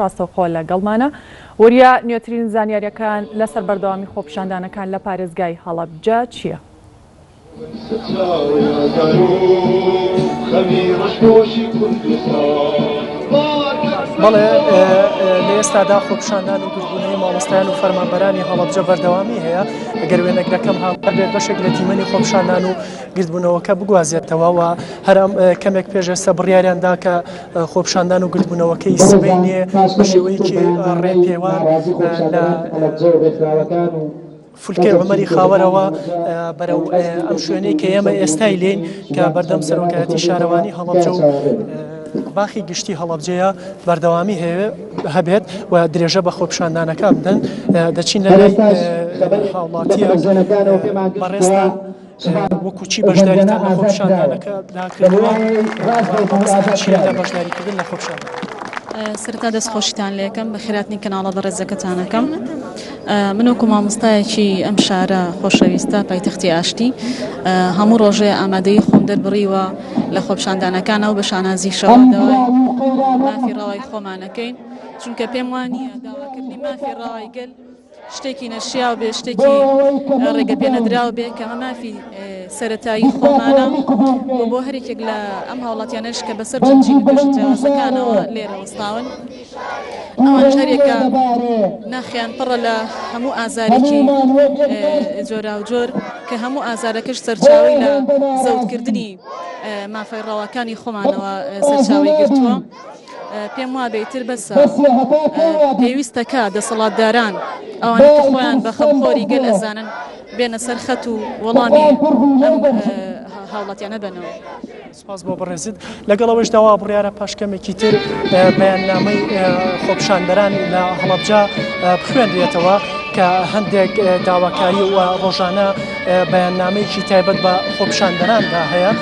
ڕاستەوخۆ لەگەڵمانە وەریا نوێترین زانیاریەکان لەسەر بەردەوامی خۆپیشاندانەکان لە پارێزگای هەڵەبجە چییە؟ بەڵێ لە ئێستادا خۆپیشاندان و گرتبوونەوەی مامۆستایان و فەرمانبەرانی هەڵەبجە بەردەوامی هەیە. ئەگەر وێنەگرەکەم هاوکارێت بەشێک لە تیمەنی خۆپیشاندان و گرتبوونەوەکە بگوازێتەوە و هەرم کەمێک پێش ئێستا بڕیاریاندا کە خۆپیشاندان و گرتبوونەوەکەی سبەینێ بە شێوەیەکی ڕێپێوان لە فولکەی عومەری خاوەرەوە بەرەو ئەم شوێنەی کە ئێمە ئێستای لێین کە بەردەم سەرۆکایەتی شارەوانی هەڵەبجە و باخی گشتی هەڵەبجەیە بەردەوامی هەبێت و درێژە بە خۆپیشاندانەکە بدەن دەچین لە لای هاوڵاتیە بەڕێستان وەکو چی بەشداریتان لە خۆپیشاندانەکە داکردووە چیە لە بەشداریکردن لە خۆپیشاندان؟ سرتا دەستخۆشیتان لێکم بە خێراتنی کەناڵە بەڕێزەکەتانەکەم. من وەکو مامۆستایەکی ئەم شارە خۆشەویستە پایتەختی ئاشتی هەموو ڕۆژێ ئامادەی خۆم دەربڕیوە لە خۆپیشاندانەکانە و بە شانازی شەوەدەوای مافی ڕاوای خۆمانەکەین، چونکە پێم وانە داواکردنی مافی ڕاوای گەل شتێکی نەشیا و بێ شتێکی ڕێگە پێنەدراوە بێ کە ئەمە مافی سەرەتایی خۆمانە بۆ هەرێکێک لە ئەم هاوڵاتیانەش کە بەسەر جەنجی جیاوازەکانەوە لێرە وەستاون ئەوانش هەرێکە ناخیان پڕە لە هەموو ئازارێکی جۆرا و جۆر کە هەموو ئازارەکەش سەرچاوی لە زەوتکردنی مافەی ڕاوەکانی خۆمانەوە سەرچاوی گرتووە. پێم وا بێتتر بەسە پێویستەکە دەسەڵاتداران ئەوانە کە خۆیان بە خەمخۆری گەل ئەزانن بێنە سەر خەت و وەڵامی هاوڵاتیانە بنەوە. سپاس بۆ بەڕێزت لەگەڵەوەش داوا بڕیارە پاشکەمێکی تر بەیاننامەی خۆپیشاندەران لە هەڵەبجە بخوێنرێتەوە کە هەندێک داواکاری و ڕۆژانە بەیاننامەیەکی تایبەت بە خۆپیشاندەراندا هەیە.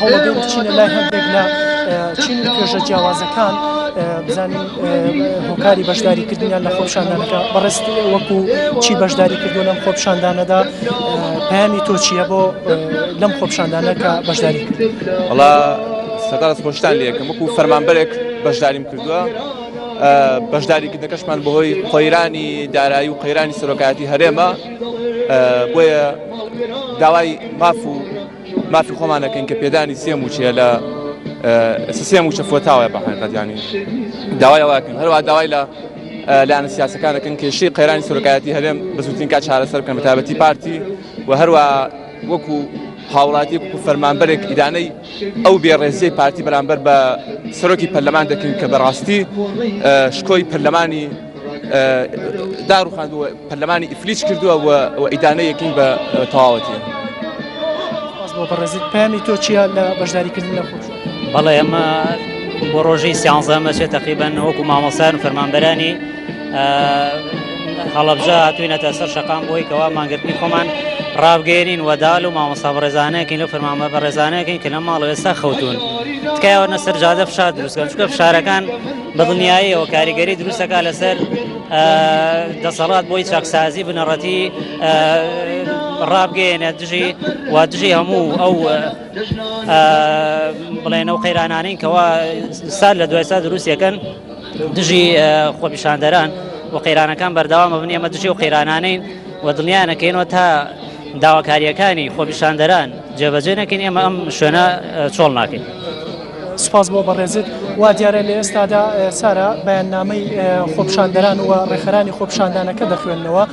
هەوڵەدەین بچینە لای هەندێک لە چین توێژە جیاوازەکان بزانین هۆکاری بەشداریکردنیان لە خۆپیشاندانەکە بەڕێست وەکو چی بەشداریکردو لەم خۆپیشاندانەدا پەیامی تۆ چییە بۆ لەم خۆپیشاندانە کە بەشداری کرد؟ وەڵا سەرتا دەستخۆشیتان لێکم وەکو فەرمانبەرێک بەشداریم کردووە. بەشداریکردنەکەشمان بەهۆی قەیرانی دارایی و قەیرانی سەرۆکایەتی هەرێمە، بۆیە داوای مافی خۆمانەکەین کە پێدانی سێ موچێ لە سێ موچە فۆتاوە بەحقیقەت ینی داوای ئەوەکەن هەروە داوای لە لایەنە سیاسەکانەکەن کێشەی قەیرانی سەرۆکایەتی هەرێم بەزووترین کات چارەسەر بکەن بە تایبەتی پارتی و هەروە وەکو هاوڵاتی وەکو فەرمانبەرێک ئیدانەی ئەو بێڕێزیەی پارتی بەرامبەر بە سەرۆکی پەرلەمان دەکەین کە بەڕاستی شکۆی پەرلەمانی داڕوخاندووە پەرلەمانی ئیفلیچ کردووە و ئیدانەیەکین بە تەواوەتی. بۆ بەڕێزت پەیامی تۆ چییە لە بەشداریکردن لە خۆش؟ بەڵێ ئەمە بۆ ڕۆژی سیانزەمە چێت تقریبەن وەکو مامۆستایان و فەرمانبەرانی هەڵەبجە هاتووینەتە سەر شەقام بۆی کەوا مانگرتنی خۆمان ڕابگەێنین وەداڵ و مامۆستا بەڕێزانەیەکین و فەرمانبەر بەڕێزانەیەکین کە لە ماڵ ئێستا خەوتون تکایەوە نەسەر جادە فشار دروستکەن چونکە فشارەکان بەدڵنیاییەوە کاریگەری دروستەکە لەسەر دەسەڵات بۆی چاکسازی بنەڕەتی ڕابگەێنێت دژی هەموو ئەو بڵێنە و قەیرانانین کەوا سال لە دوای سال دروستیەکەن دژی خۆپیشاندەران و قەیرانەکان بەردەوامە بن. ئێمە دژی و قەیرانانین و دڵنیانەکەینەوە تا داواکاریەکانی خۆپیشاندەران جێبەجێ نەکەین ئێمە ئەم شوێنە چۆڵ ناکەین. سپاس بۆ بەڕێزت وا دیارە لە ئێستادا سارە بەیاننامەی خۆپیشاندەران و ڕێخەرانی خۆپیشاندانەکە دەخوێننەوە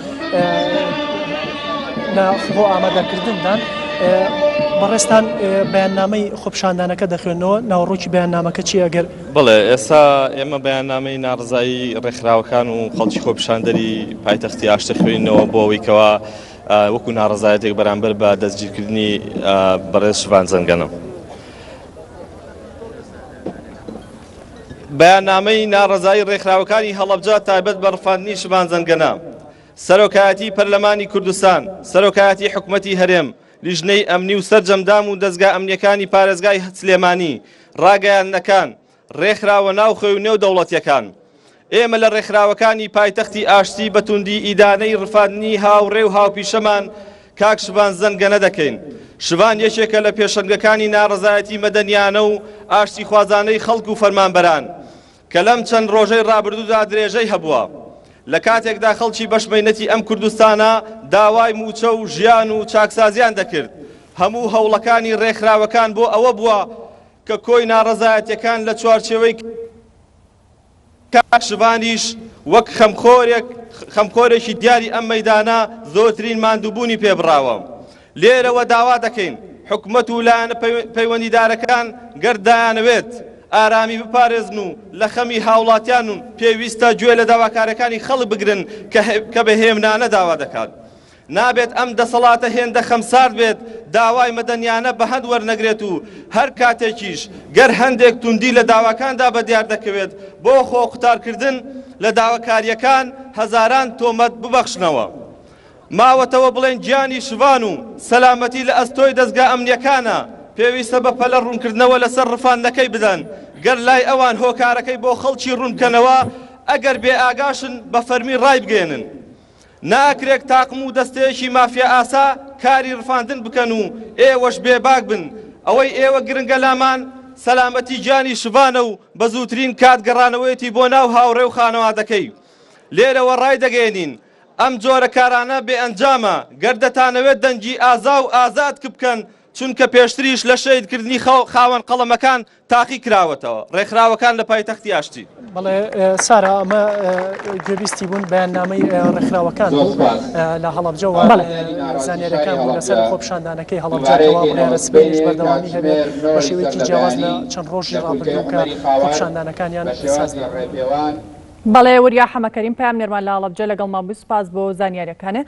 لە خۆ ئامادەکردندان. بەڕێستان بەیاننامەی خۆپیشاندانەکە دەخوێنەوە ناوەڕۆکی بەیاننامەکە چی ئەگەر؟ بڵێ ئێستا ئێمە بەیاننامەی ناڕزایی ڕێکخراوەکان و خەڵکی خۆپیشاندەری پایتەختی ئاشتی خوێنەوە بۆ ئەوەی کەوا وەکو ناڕزایەتێک بەرامبەر بە دەستگیرکردنی بەڕێز شوان زەنگەنە. بەیاننامەی ناڕزایی ڕێکخراوەکانی هەڵەبجە تایبەت بە ڕفاندنی شوان زەنگەنە سەرۆکایەتی پەرلەمانی کوردستان، سەرۆکایەتی حکوومەتی هەرێم، لیژنەی ئەمنی و سەرجەمدام و دەستگا ئەمنیەکانی پارێزگای سلێمانی، ڕاگەیاندنەکان، ڕێکخراوە ناوخۆی و نێو دەوڵەتیەکان. ئێمە لە ڕێکخراوەکانی پایتەختی ئاشتی بەتوندی ئیدانەی ڕفاندنی هاوڕێ و هاوپیشەمان کاک شوان زەنگەنە دەکەین. شوان یەکێکە لە پێشەنگەکانی ناڕزایەتی مەدەنیانە و ئاشتی خوازانەی خەڵک و فەرمانبەران کە لەم چەند ڕۆژەی ڕابردوودا درێژەی هەبووە لە کاتێکدا خەڵکی بەشمێنەتی ئەم کوردستانە داوای موچە و ژیان و چاکسازیان دەکرد هەموو هەوڵەکانی ڕێکخراوەکان بۆ ئەوە بووە کە کۆی ناڕەزایەتیەکان لە چوارچێوەی کاشبانیش وەک خەمخۆرێکی دیاری ئەم مەیدانە زۆرترین ماندووبوونی پێبڕاوە لێرەوە داوا دەکەین حکومەت و لایەنە پەیوەندیدارەکان گەردایانەوێت ئارامی بپارێزن و لە خەمی هاوڵاتیان و پێویستە گوێ لە داواکارەکانی خەڵک بگرن کە بە هێمنانە داوا دەکات نابێت ئەم دەسەڵاتە هێندە خەمسارد بێت داوای مەدەنیانە بە هەند وەرنەگرێت و هەر کاتێکیش گەر هەندێک توندی لە داواکاندا بەدیار دەکەوێت بۆ خۆ قوتارکردن لە داواکاریەکان هەزاران تۆمەت ببەخشنەوە ماوەتەوە بڵێن گیانی شوان و سەلامەتی لە ئەستۆی دەستگا ئەمنیەکانە پێویستە بە پەلە ڕوونکردنەوە لەسەر ڕفاندنەکەی بدەن گەر لای ئەوان هۆکارەکەی بۆ خەڵکی ڕوونکەنەوە ئەگەر بێ ئاگاشن بە فەرمی ڕای بگێنن ناکرێک تاقم و دەستەیەکی مافیا ئاسا کاری ڕفاندن بکەن و ئێوەش بێباک بن ئەوەی ئێوە گرنگە لامان سەلامەتی گیانی شوانە و بە زووترین کاتگەڕانەوەیەتی بۆ ناو هاوڕێ و خانەوادەکەی لێرەوە ڕای دەگەێنین ئەم جۆرە کارانە بێ ئەنجامە گەردەتانەوێت دەنگی ئازا و ئازاد بکەن چونکە پێشتریش لە شەیدکردنی خاوەن قەڵەمەکان تاقی کراوەتەوە ڕێکخراوەکان لە پایتەختی ئاشتی بەڵێ سارا ئەمە گوێبیستی بوون بەیاننامەی ڕێکخراوەکان لە هەڵەبجەوە زانیاریەکان بوون لەسەر خۆپیشاندانەکەی هەڵەبجەوە بڕیارە سبەیش بەردەوامی هەبێت بە شێوەیەکی جیاواز لە چەند ڕۆژی ڕابردوو کە خۆپیشاندانەکانیان ساز بەڵێ وریا حەمەکەریم پام نێرمان لە هەڵەبجە لەگەڵ مابوو سپاس بۆ زانیاریەکانە